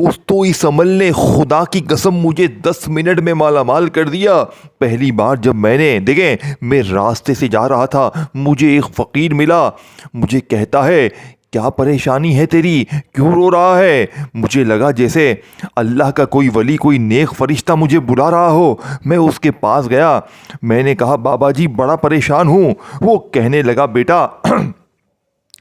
دوستو اس عمل نے خدا کی قسم مجھے 10 منٹ میں مالا مال کر دیا۔ پہلی بار جب میں راستے سے جا رہا تھا، مجھے ایک فقیر ملا۔ مجھے کہتا ہے کیا پریشانی ہے تیری، کیوں رو رہا ہے؟ مجھے لگا جیسے اللہ کا کوئی ولی، کوئی نیک فرشتہ مجھے بلا رہا ہو۔ میں اس کے پاس گیا، میں نے کہا بابا جی بڑا پریشان ہوں۔ وہ کہنے لگا بیٹا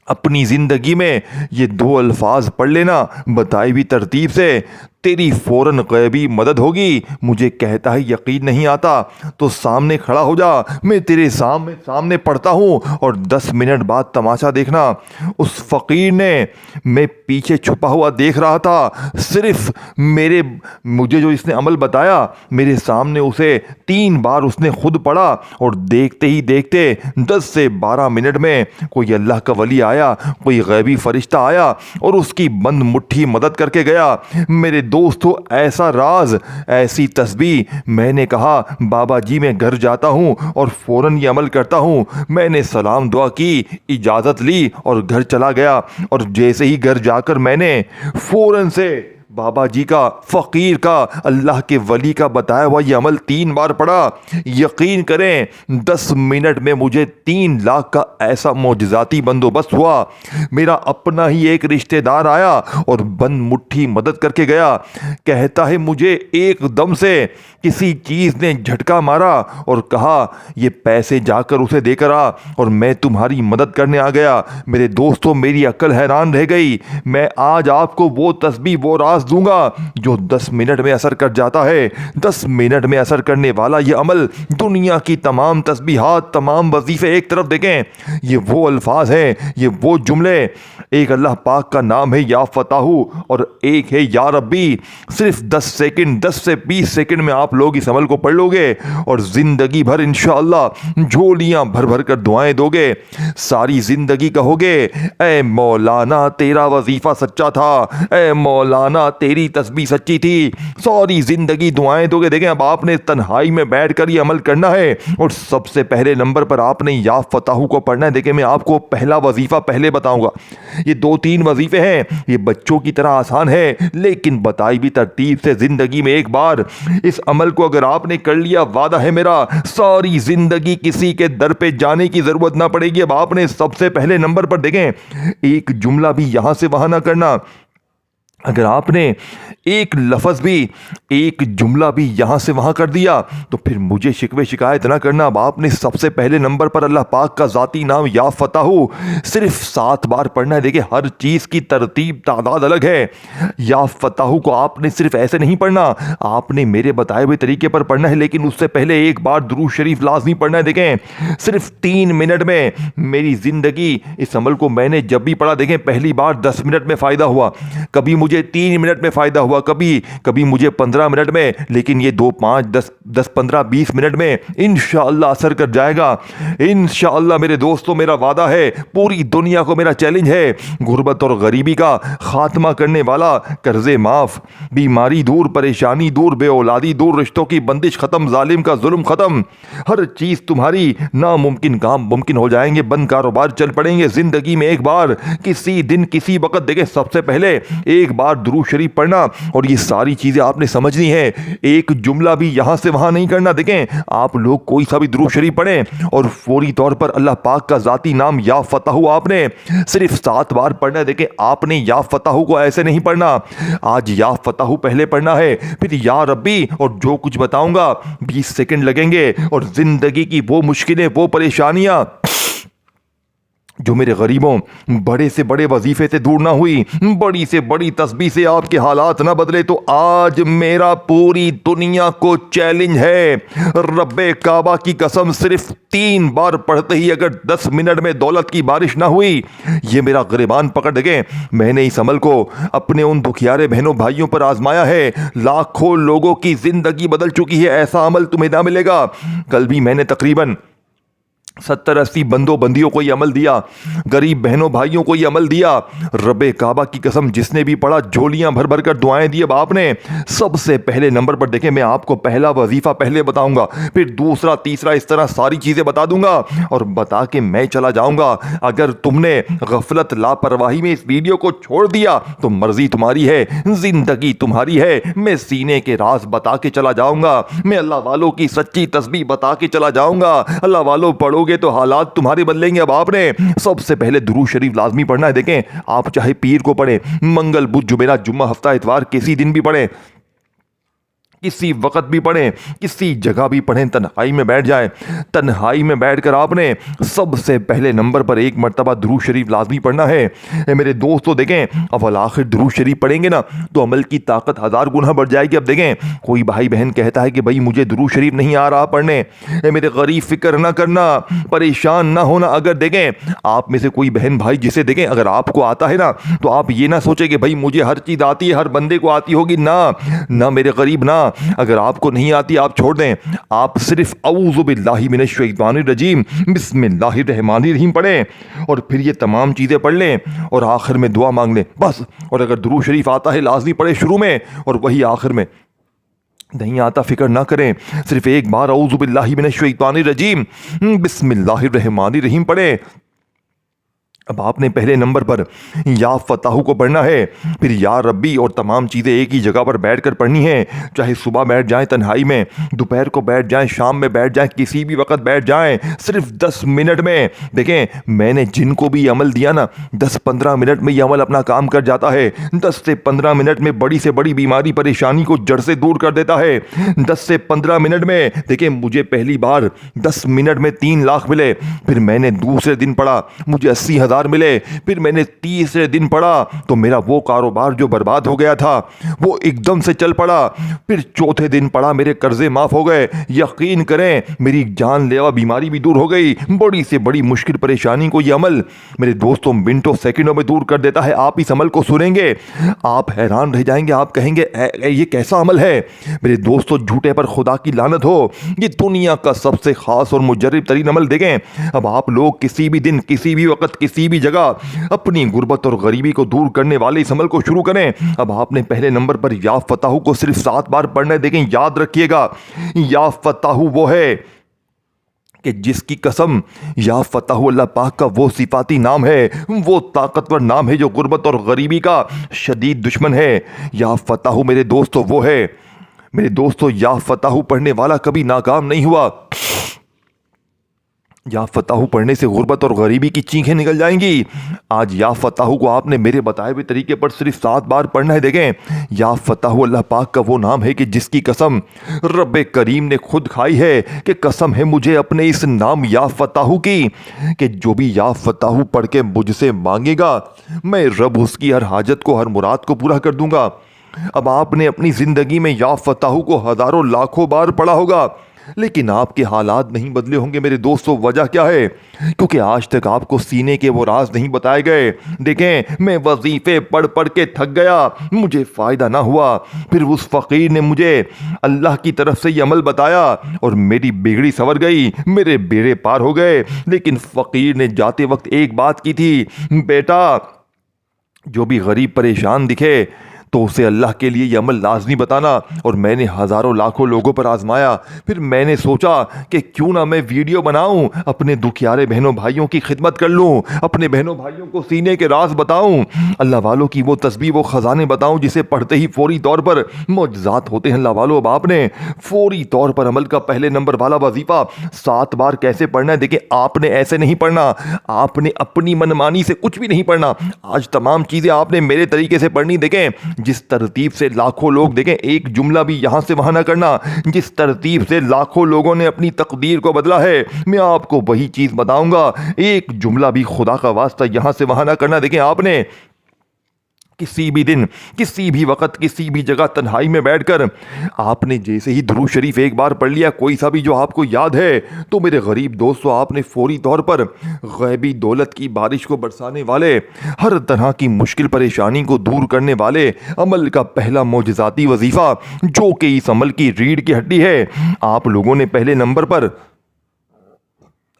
اپنی زندگی میں یہ 2 الفاظ پڑھ لینا بتائی ہوئی ترتیب سے، تیری فوراً غیبی مدد ہوگی۔ مجھے کہتا ہے یقین نہیں آتا تو سامنے کھڑا ہو جا، میں تیرے سامنے پڑھتا ہوں اور 10 منٹ بعد تماشا دیکھنا۔ اس فقیر نے، میں پیچھے چھپا ہوا دیکھ رہا تھا، صرف مجھے جو اس نے عمل بتایا میرے سامنے اسے 3 بار اس نے خود پڑھا، اور دیکھتے ہی دیکھتے 10 سے 12 منٹ میں کوئی اللہ کا ولی آیا، کوئی غیبی فرشتہ آیا اور اس کی بند مٹھی مدد کر کے گیا۔ میرے دوستو ایسا راز، ایسی تسبیح۔ میں نے کہا بابا جی میں گھر جاتا ہوں اور فوراً یہ عمل کرتا ہوں۔ میں نے سلام دعا کی، اجازت لی اور گھر چلا گیا، اور جیسے ہی گھر جا کر میں نے فوراً سے بابا جی کا، فقیر کا، اللہ کے ولی کا بتایا ہوا یہ عمل 3 بار پڑھا۔ یقین کریں 10 منٹ میں مجھے 3 لاکھ کا ایسا معجزاتی بندوبست ہوا۔ میرا اپنا ہی ایک رشتہ دار آیا اور بند مٹھی مدد کر کے گیا۔ کہتا ہے مجھے ایک دم سے کسی چیز نے جھٹکا مارا اور کہا یہ پیسے جا کر اسے دے کر آ، اور میں تمہاری مدد کرنے آ گیا۔ میرے دوستوں میری عقل حیران رہ گئی۔ میں آج آپ کو وہ تسبیح، وہ راز دوں گا جو 10 منٹ میں اثر کر جاتا ہے۔ 10 منٹ میں اثر کرنے والا یہ عمل، دنیا کی تمام تسبیحات، تمام وظیفے ایک طرف دیکھیں، یہ وہ الفاظ ہیں، یہ وہ جملے۔ ایک اللہ پاک کا نام ہے یا فتاح اور ایک ہے یا ربی۔ صرف 10 سیکنڈ، 10 سے 20 سیکنڈ میں آپ لوگ اس عمل کو پڑھ لو گے اور زندگی بھر انشاءاللہ جھولیاں بھر بھر کر دعائیں دو گے۔ ساری زندگی کہو گے اے مولانا تیرا وظیفہ سچا تھا، اے مولانا تیری تسبیح سچی تھی۔ ساری زندگی دعائیں دو گے۔ دیکھیں اب آپ نے تنہائی میں بیٹھ کر یہ عمل کرنا ہے، اور سب سے پہلے نمبر پر آپ نے یا فتاح کو پڑھنا ہے۔ دیکھیں میں آپ کو پہلا وظیفہ پہلے بتاؤں گا۔ یہ 2-3 وظیفے ہیں، یہ بچوں کی طرح آسان ہے، لیکن بتائی بھی ترتیب سے زندگی میں ایک بار اس عمل کو اگر آپ نے کر لیا، وعدہ ہے میرا ساری زندگی کسی کے در پہ جانے کی ضرورت نہ پڑے گی۔ اب آپ نے سب سے پہلے نمبر پر دیکھیں ایک جملہ بھی یہاں سے وہاں نہ کرنا۔ اگر آپ نے ایک لفظ بھی، ایک جملہ بھی یہاں سے وہاں کر دیا تو پھر مجھے شکوے شکایت نہ کرنا۔ اب آپ نے سب سے پہلے نمبر پر اللہ پاک کا ذاتی نام یا فتاح صرف 7 بار پڑھنا ہے۔ دیکھیں ہر چیز کی ترتیب، تعداد الگ ہے۔ یا فتاح کو آپ نے صرف ایسے نہیں پڑھنا، آپ نے میرے بتائے ہوئے طریقے پر پڑھنا ہے، لیکن اس سے پہلے ایک بار درود شریف لازمی پڑھنا ہے۔ دیکھیں صرف 3 منٹ میں میری زندگی، اس عمل کو میں نے جب بھی پڑھا، دیکھیں پہلی بار 10 منٹ میں فائدہ ہوا، کبھی مجھے 3 منٹ میں فائدہ ہوا، کبھی مجھے 15 منٹ میں، لیکن یہ 2، 5، 10، 15، 20 منٹ میں انشاءاللہ اثر کر جائے گا انشاءاللہ۔ میرے دوستوں میرا وعدہ ہے، پوری دنیا کو میرا چیلنج ہے، غربت اور غریبی کا خاتمہ کرنے والا، قرضے معاف، بیماری دور، پریشانی دور، بے اولادی دور، رشتوں کی بندش ختم، ظالم کا ظلم ختم، ہر چیز تمہاری ناممکن کام ممکن ہو جائیں گے، بند کاروبار چل پڑیں گے۔ زندگی میں ایک بار، کسی دن، کسی وقت، دیکھیں سب سے پہلے ایک بار درود شریف پڑھنا، اور یہ ساری چیزیں آپ نے سمجھنی ہے۔ ایک جملہ بھی یہاں سے وہاں نہیں کرنا۔ دیکھیں آپ لوگ کوئی سا بھی درود شریف پڑھیں اور فوری طور پر اللہ پاک کا ذاتی نام یا فتاح آپ نے صرف 7 بار پڑھنا ہے۔ دیکھیں آپ نے یا فتاح کو ایسے نہیں پڑھنا، آج یا فتاح پہلے پڑھنا ہے، پھر یا ربی، اور جو کچھ بتاؤں گا 20 سیکنڈ لگیں گے، اور زندگی کی وہ مشکلیں، وہ پریشانیاں جو میرے غریبوں بڑے سے بڑے وظیفے سے دور نہ ہوئی، بڑی سے بڑی تسبیح سے آپ کے حالات نہ بدلے، تو آج میرا پوری دنیا کو چیلنج ہے، رب کعبہ کی قسم صرف 3 بار پڑھتے ہی اگر 10 منٹ میں دولت کی بارش نہ ہوئی، یہ میرا گریبان پکڑ دے۔ میں نے اس عمل کو اپنے ان دکھیارے بہنوں بھائیوں پر آزمایا ہے، لاکھوں لوگوں کی زندگی بدل چکی ہے، ایسا عمل تمہیں نہ ملے گا۔ کل بھی میں نے تقریباً 70-80 بندوں بندیوں کو یہ عمل دیا, غریب بہنوں بھائیوں کو یہ عمل دیا. رب کعبہ کی قسم جس نے بھی پڑھا جھولیاں بھر بھر کر دعائیں دی. اب آپ نے سب سے پہلے نمبر پر دیکھیں, میں آپ کو پہلا وظیفہ پہلے بتاؤں گا, پھر دوسرا تیسرا اس طرح ساری چیزیں بتا دوں گا اور بتا کے میں چلا جاؤں گا. اگر تم نے غفلت لاپرواہی میں اس ویڈیو کو چھوڑ دیا تو مرضی تمہاری ہے, زندگی تمہاری ہے. میں سینے کے راز بتا کے چلا جاؤں گا, میں اللہ والوں کی سچی تسبیح بتا کے چلا جاؤں گا. اللہ والوں پڑھو گے تو حالات تمہارے بدلیں گے. اب آپ نے سب سے پہلے درود شریف لازمی پڑھنا ہے. دیکھیں آپ چاہے پیر کو پڑھیں, منگل بدھ جمعرات جمعہ ہفتہ اتوار کسی دن بھی پڑھیں, کسی وقت بھی پڑھیں, کسی جگہ بھی پڑھیں, تنہائی میں بیٹھ جائیں. تنہائی میں بیٹھ کر آپ نے سب سے پہلے نمبر پر ایک مرتبہ درود شریف لازمی پڑھنا ہے. میرے دوستو دیکھیں اول آخر درود شریف پڑھیں گے نا تو عمل کی طاقت 1000 گنا بڑھ جائے گی. اب دیکھیں کوئی بھائی بہن کہتا ہے کہ بھائی مجھے درود شریف نہیں آ رہا پڑھنے, میرے غریب فکر نہ کرنا, پریشان نہ ہونا. اگر دیکھیں آپ میں سے کوئی بہن بھائی جسے دیکھیں اگر آپ کو آتا ہے نا تو آپ یہ نہ سوچیں کہ بھائی مجھے ہر چیز آتی ہے, ہر بندے کو آتی ہوگی. نہ میرے غریب نہ, اگر آپ کو نہیں آتی آپ چھوڑ دیں, آپ صرف اعوذ باللہ من الشیطان الرجیم بسم اللہ الرحمن الرحیم پڑھیں اور پھر یہ تمام چیزیں پڑھ لیں اور آخر میں دعا مانگ لیں بس. اور اگر درود شریف آتا ہے لازمی پڑھیں شروع میں اور وہی آخر میں. نہیں آتا فکر نہ کریں, صرف ایک بار اعوذ باللہ من الشیطان الرجیم بسم اللہ الرحمن الرحیم پڑھیں. اب آپ نے پہلے نمبر پر یا فتح کو پڑھنا ہے, پھر یا ربی, اور تمام چیزیں ایک ہی جگہ پر بیٹھ کر پڑھنی ہیں. چاہے صبح بیٹھ جائیں تنہائی میں, دوپہر کو بیٹھ جائیں, شام میں بیٹھ جائیں, کسی بھی وقت بیٹھ جائیں, صرف 10 منٹ میں. دیکھیں میں نے جن کو بھی عمل دیا نا 10-15 منٹ میں یہ عمل اپنا کام کر جاتا ہے. 10 سے 15 منٹ میں بڑی سے بڑی بیماری پریشانی کو جڑ سے دور کر دیتا ہے. 10 سے 15 منٹ میں دیکھیں مجھے پہلی بار 10 منٹ میں 3 لاکھ ملے, پھر میں نے دوسرے دن پڑھا مجھے 80,000 ملے, پھر میں نے تیسرے دن پڑھا تو میرا وہ کاروبار جو برباد ہو گیا تھا وہ ایک دم سے چل پڑا. پھر چوتھے دن پڑھا میرے قرضے معاف ہو گئے. یقین کریں میری جان لیوا بیماری بھی دور ہو گئی. بڑی سے بڑی مشکل پریشانی کو یہ عمل میرے دوستوں منٹوں سیکنڈوں میں دور کر دیتا ہے. آپ اس عمل کو سنیں گے آپ حیران رہ جائیں گے, آپ کہیں گے یہ کیسا عمل ہے. میرے دوستوں جھوٹے پر خدا کی لعنت ہو, یہ دنیا کا سب سے خاص اور مجرب ترین عمل. دیکھیں اب آپ لوگ کسی بھی دن کسی بھی وقت کسی بھی جگہ اپنی غربت اور غریبی کو دور کرنے والے اس عمل کو شروع کریں. اب آپ نے پہلے نمبر پر یا فتح کو صرف 7 بار پڑھنا ہے. دیکھیں یاد رکھیے گا یا فتح وہ ہے کہ جس کی قسم یا فتح اللہ پاک کا وہ صفاتی نام ہے, وہ طاقتور نام ہے جو غربت اور غریبی کا شدید دشمن ہے. یا فتح میرے دوستو وہ ہے, میرے دوستو یا فتح پڑھنے والا کبھی ناکام نہیں ہوا. یا فتح پڑھنے سے غربت اور غریبی کی چینخیں نکل جائیں گی. آج یا فتح کو آپ نے میرے بتائے ہوئے طریقے پر صرف 7 بار پڑھنا ہے. دیکھیں یا فتح اللہ پاک کا وہ نام ہے کہ جس کی قسم رب کریم نے خود کھائی ہے کہ قسم ہے مجھے اپنے اس نام یا فتح کی کہ جو بھی یا فتح پڑھ کے مجھ سے مانگے گا میں رب اس کی ہر حاجت کو ہر مراد کو پورا کر دوں گا. اب آپ نے اپنی زندگی میں یا فتح کو ہزاروں لاکھوں بار پڑھا ہوگا لیکن آپ کے حالات نہیں بدلے ہوں گے. میرے دوستو وجہ کیا ہے؟ کیونکہ آج تک آپ کو سینے کے وہ راز نہیں بتائے گئے. دیکھیں میں وظیفے پڑھ پڑھ کے تھک گیا, مجھے فائدہ نہ ہوا. پھر اس فقیر نے مجھے اللہ کی طرف سے یہ عمل بتایا اور میری بگڑی سنور گئی, میرے بیڑے پار ہو گئے. لیکن فقیر نے جاتے وقت ایک بات کی تھی, بیٹا جو بھی غریب پریشان دکھے تو اسے اللہ کے لیے یہ عمل لازمی بتانا. اور میں نے ہزاروں لاکھوں لوگوں پر آزمایا. پھر میں نے سوچا کہ کیوں نہ میں ویڈیو بناؤں, اپنے دکھیارے بہنوں بھائیوں کی خدمت کر لوں, اپنے بہنوں بھائیوں کو سینے کے راز بتاؤں, اللہ والوں کی وہ تسبیح وہ خزانے بتاؤں جسے پڑھتے ہی فوری طور پر معجزات ہوتے ہیں. اللہ والوں اب آپ نے فوری طور پر عمل کا پہلے نمبر والا وظیفہ 7 بار کیسے پڑھنا ہے. دیکھیں آپ نے ایسے نہیں پڑھنا, آپ نے اپنی منمانی سے کچھ بھی نہیں پڑھنا. آج تمام چیزیں آپ نے میرے طریقے سے پڑھنی. دیکھیں جس ترتیب سے لاکھوں لوگ, دیکھیں ایک جملہ بھی یہاں سے وہاں نہ کرنا, جس ترتیب سے لاکھوں لوگوں نے اپنی تقدیر کو بدلا ہے میں آپ کو وہی چیز بتاؤں گا. ایک جملہ بھی خدا کا واسطہ یہاں سے وہاں نہ کرنا. دیکھیں آپ نے کسی بھی دن کسی بھی وقت کسی بھی جگہ تنہائی میں بیٹھ کر آپ نے جیسے ہی درود شریف ایک بار پڑھ لیا کوئی سا بھی جو آپ کو یاد ہے تو میرے غریب دوستو آپ نے فوری طور پر غیبی دولت کی بارش کو برسانے والے, ہر طرح کی مشکل پریشانی کو دور کرنے والے عمل کا پہلا معجزاتی وظیفہ جو کہ اس عمل کی ریڑھ کی ہڈی ہے, آپ لوگوں نے پہلے نمبر پر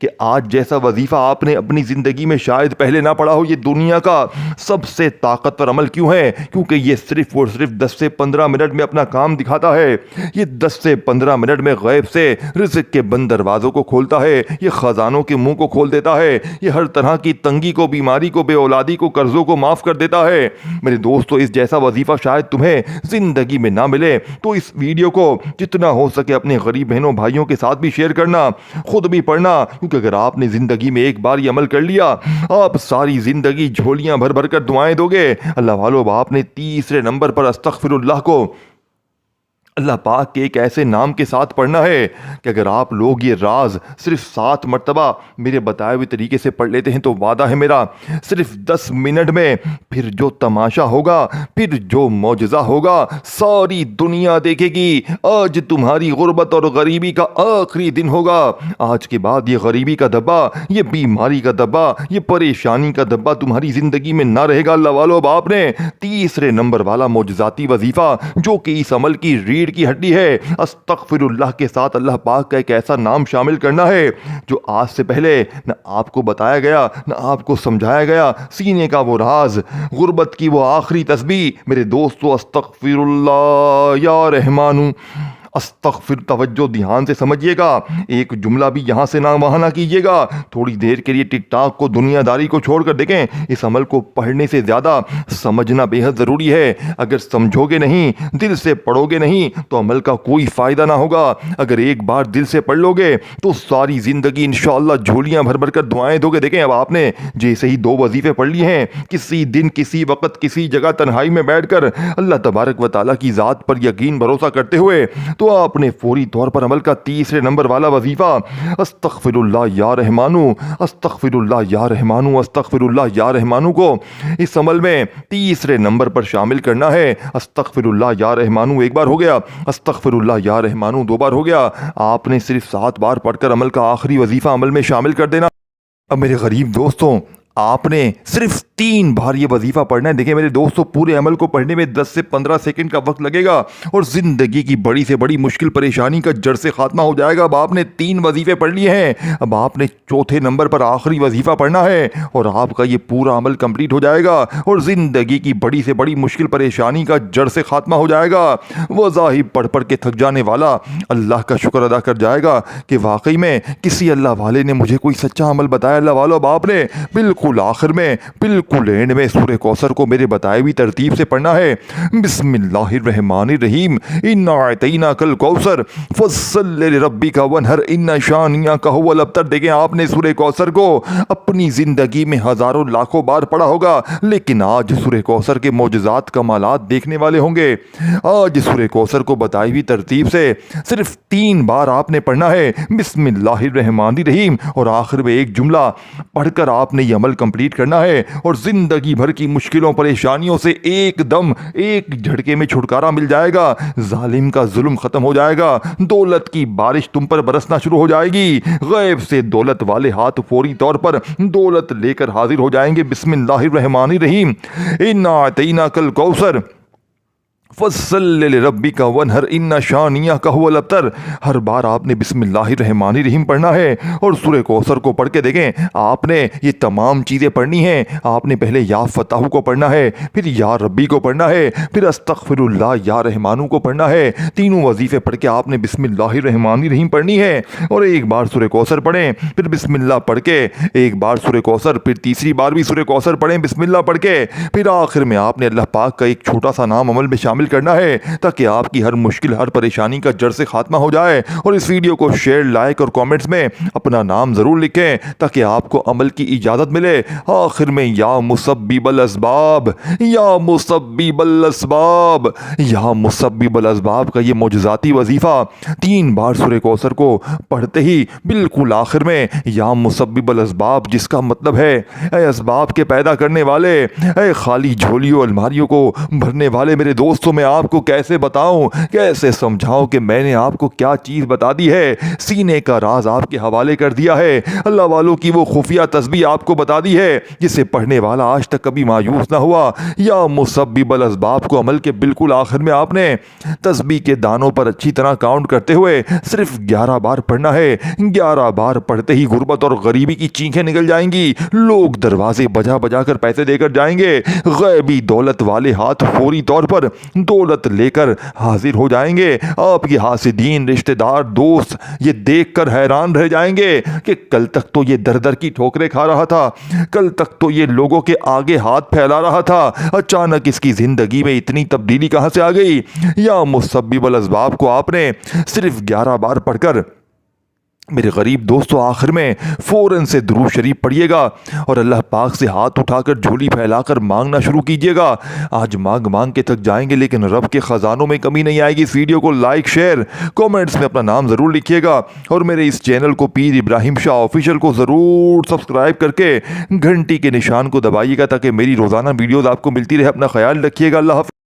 کہ آج جیسا وظیفہ آپ نے اپنی زندگی میں شاید پہلے نہ پڑھا ہو۔ یہ دنیا کا سب سے طاقتور عمل کیوں ہے؟ کیونکہ یہ صرف اور صرف 10 سے 15 منٹ میں اپنا کام دکھاتا ہے۔ یہ 10 سے 15 منٹ میں غیب سے رزق کے بند دروازوں کو کھولتا ہے، یہ خزانوں کے منہ کو کھول دیتا ہے، یہ ہر طرح کی تنگی کو، بیماری کو، بے اولادی کو، قرضوں کو معاف کر دیتا ہے۔ میرے دوستو، اس جیسا وظیفہ شاید تمہیں زندگی میں نہ ملے تو اس ویڈیو کو جتنا ہو سکے اپنے غریب بہنوں بھائیوں کے ساتھ بھی شیئر کرنا، خود بھی پڑھنا، کیونکہ اگر آپ نے زندگی میں ایک بار یہ عمل کر لیا، آپ ساری زندگی جھولیاں بھر بھر کر دعائیں دو گے۔ اللہ والو، آپ نے تیسرے نمبر پر استغفر اللہ کو اللہ پاک کے ایک ایسے نام کے ساتھ پڑھنا ہے کہ اگر آپ لوگ یہ راز صرف 7 مرتبہ میرے بتائے ہوئے طریقے سے پڑھ لیتے ہیں تو وعدہ ہے میرا، صرف 10 منٹ میں پھر جو تماشا ہوگا، پھر جو معجزہ ہوگا، ساری دنیا دیکھے گی۔ آج تمہاری غربت اور غریبی کا آخری دن ہوگا۔ آج کے بعد یہ غریبی کا دبا، یہ بیماری کا دبا، یہ پریشانی کا دبا تمہاری زندگی میں نہ رہے گا۔ اللہ والو، اب آپ نے تیسرے نمبر والا معجزاتی وظیفہ جو کہ اس عمل کی ریڑھ کی ہڈی ہے، استغفر اللہ کے ساتھ اللہ پاک کا ایک ایسا نام شامل کرنا ہے جو آج سے پہلے نہ آپ کو بتایا گیا، نہ آپ کو سمجھایا گیا۔ سینے کا وہ راز، غربت کی وہ آخری تسبیح، میرے دوستو، استغفر اللہ یا رحمانو، استغفر۔ توجہ دھیان سے سمجھیے گا، ایک جملہ بھی یہاں سے نہ وہاں نہ کیجیے گا۔ تھوڑی دیر کے لیے ٹک ٹاک کو، دنیا داری کو چھوڑ کر دیکھیں، اس عمل کو پڑھنے سے زیادہ سمجھنا بے حد ضروری ہے۔ اگر سمجھو گے نہیں، دل سے پڑھو گے نہیں تو عمل کا کوئی فائدہ نہ ہوگا۔ اگر ایک بار دل سے پڑھ لو گے تو ساری زندگی انشاءاللہ جھولیاں بھر بھر کر دعائیں دو گے۔ دیکھیں، اب آپ نے جیسے ہی 2 وظیفے پڑھ لیے ہیں، کسی دن، کسی وقت، کسی جگہ تنہائی میں بیٹھ کر اللہ تبارک و تعالیٰ کی ذات پر یقین بھروسہ کرتے ہوئے، تو آپ نے فوری طور پر عمل کا تیسرے نمبر والا وظیفہ استغفر اللہ یا رحمانو، استغفر اللہ یا رحمانو، استغفر اللہ یا رحمانو کو اس عمل میں تیسرے نمبر پر شامل کرنا ہے۔ استغفر اللہ یا رحمانو ایک بار ہو گیا، استغفر اللہ یا رحمانو 2 بار ہو گیا۔ آپ نے صرف 7 بار پڑھ کر عمل کا آخری وظیفہ عمل میں شامل کر دینا۔ اب میرے غریب دوستوں، آپ نے صرف 3 بار یہ وظیفہ پڑھنا ہے۔ دیکھیں میرے دوستوں، پورے عمل کو پڑھنے میں 10 سے 15 سیکنڈ کا وقت لگے گا اور زندگی کی بڑی سے بڑی مشکل پریشانی کا جڑ سے خاتمہ ہو جائے گا۔ اب آپ نے 3 وظیفے پڑھ لیے ہیں، اب آپ نے چوتھے نمبر پر آخری وظیفہ پڑھنا ہے اور آپ کا یہ پورا عمل کمپلیٹ ہو جائے گا اور زندگی کی بڑی سے بڑی مشکل پریشانی کا جڑ سے خاتمہ ہو جائے گا۔ وظائف پڑھ پڑھ کے تھک جانے والا اللہ کا شکر ادا کر جائے گا کہ واقعی میں کسی اللہ والے نے مجھے کوئی سچا عمل بتایا۔ اللہ والو، اب آپ نے بالکل آخر میں، بالکل اینڈ میں سورہ کوثر کو میرے بتائے ہوئی ترتیب سے پڑھنا ہے۔ بسم اللہ الرحمن الرحیم، انا اعطیناک الکوثر فصل لربک وانحر ان شانئک هو الابتر۔ دیکھیں، آپ نے سورہ کوثر کو اپنی زندگی میں ہزاروں لاکھوں بار پڑھا ہوگا، لیکن آج سورہ کوثر کے معجزات کمالات دیکھنے والے ہوں گے۔ آج سورہ کوثر کو بتائی ہوئی ترتیب سے صرف 3 بار آپ نے پڑھنا ہے، بسم اللہ الرحمن الرحیم، اور آخر میں ایک جملہ پڑھ کر آپ نے یہ عمل کمپلیٹ کرنا ہے اور زندگی بھر کی مشکلوں پریشانیوں سے ایک دم، ایک جھٹکے میں چھٹکارا مل جائے گا۔ ظالم کا ظلم ختم ہو جائے گا، دولت کی بارش تم پر برسنا شروع ہو جائے گی، غیب سے دولت والے ہاتھ فوری طور پر دولت لے کر حاضر ہو جائیں گے۔ بسم اللہ الرحمن الرحیم، انا اعطیناک الکوثر فصل لربک وانحر ان شانئک هو الابتر۔ ہر بار آپ نے بسم اللہ الرحمن الرحیم پڑھنا ہے اور سورہ کوثر کو پڑھ کے دیکھیں، آپ نے یہ تمام چیزیں پڑھنی ہیں۔ آپ نے پہلے یا فتح کو پڑھنا ہے، پھر یا ربی کو پڑھنا ہے، پھر استغفر اللہ یا رحمانو کو پڑھنا ہے۔ تینوں وظیفے پڑھ کے آپ نے بسم اللہ الرحمن الرحیم پڑھنی ہے اور ایک بار سورہ کوثر پڑھیں، پھر بسم اللہ پڑھ کے ایک بار سورہ کوثر، پھر تیسری بار بھی سورہ کوثر پڑھیں بسم اللہ پڑھ کے، پھر آخر میں آپ نے اللہ پاک کا ایک چھوٹا سا نام عمل میں شامل کرنا ہے تاکہ آپ کی ہر مشکل، ہر پریشانی کا جڑ سے خاتمہ ہو جائے۔ اور اس ویڈیو کو شیئر، لائک اور کامنٹس میں اپنا نام ضرور لکھیں تاکہ آپ کو عمل کی اجازت ملے۔ آخر میں یا مسبب الاسباب، یا مسبب الاسباب، یا مسبب الاسباب کا یہ معجزاتی وظیفہ 3 بار سورہ کوثر کو پڑھتے ہی بالکل آخر میں یا مسبب الاسباب، جس کا مطلب ہے اے اسباب کے پیدا کرنے والے، اے خالی جھولیوں الماریوں کو بھرنے والے میرے دوستوں، میں آپ کو کیسے بتاؤں، کیسے سمجھاؤں کہ میں نے آپ کو کیا چیز بتا دی ہے، سینے کا راز آپ کے حوالے کر دیا ہے، اللہ والوں کی وہ خفیہ تسبیح آپ کو بتا دی ہے جسے پڑھنے والا آج تک کبھی مایوس نہ ہوا۔ یا مسبب الاسباب کو عمل کے بالکل آخر میں آپ نے تسبیح کے دانوں پر اچھی طرح کاؤنٹ کرتے ہوئے صرف 11 بار پڑھنا ہے۔ 11 بار پڑھتے ہی غربت اور غریبی کی چینخیں نکل جائیں گی، لوگ دروازے بجا بجا کر پیسے دے کر جائیں گے، غیبی دولت والے ہاتھ فوری طور پر دولت لے کر حاضر ہو جائیں گے۔ آپ کے حاسدین، رشتہ دار، دوست یہ دیکھ کر حیران رہ جائیں گے کہ کل تک تو یہ در در کی ٹھوکریں کھا رہا تھا، کل تک تو یہ لوگوں کے آگے ہاتھ پھیلا رہا تھا، اچانک اس کی زندگی میں اتنی تبدیلی کہاں سے آ گئی؟ یا مسبب الاسباب کو آپ نے صرف 11 بار پڑھ کر میرے غریب دوستو آخر میں فوراً سے درود شریف پڑھیے گا اور اللہ پاک سے ہاتھ اٹھا کر جھولی پھیلا کر مانگنا شروع کیجیے گا۔ آج مانگ مانگ کے تک جائیں گے لیکن رب کے خزانوں میں کمی نہیں آئے گی۔ اس ویڈیو کو لائک، شیئر، کومنٹس میں اپنا نام ضرور لکھیے گا اور میرے اس چینل کو پیر ابراہیم شاہ آفیشیل کو ضرور سبسکرائب کر کے گھنٹی کے نشان کو دبائیے گا تاکہ میری روزانہ ویڈیوز آپ کو ملتی رہے۔ اپنا خیال رکھیے گا۔ اللہ حافظ۔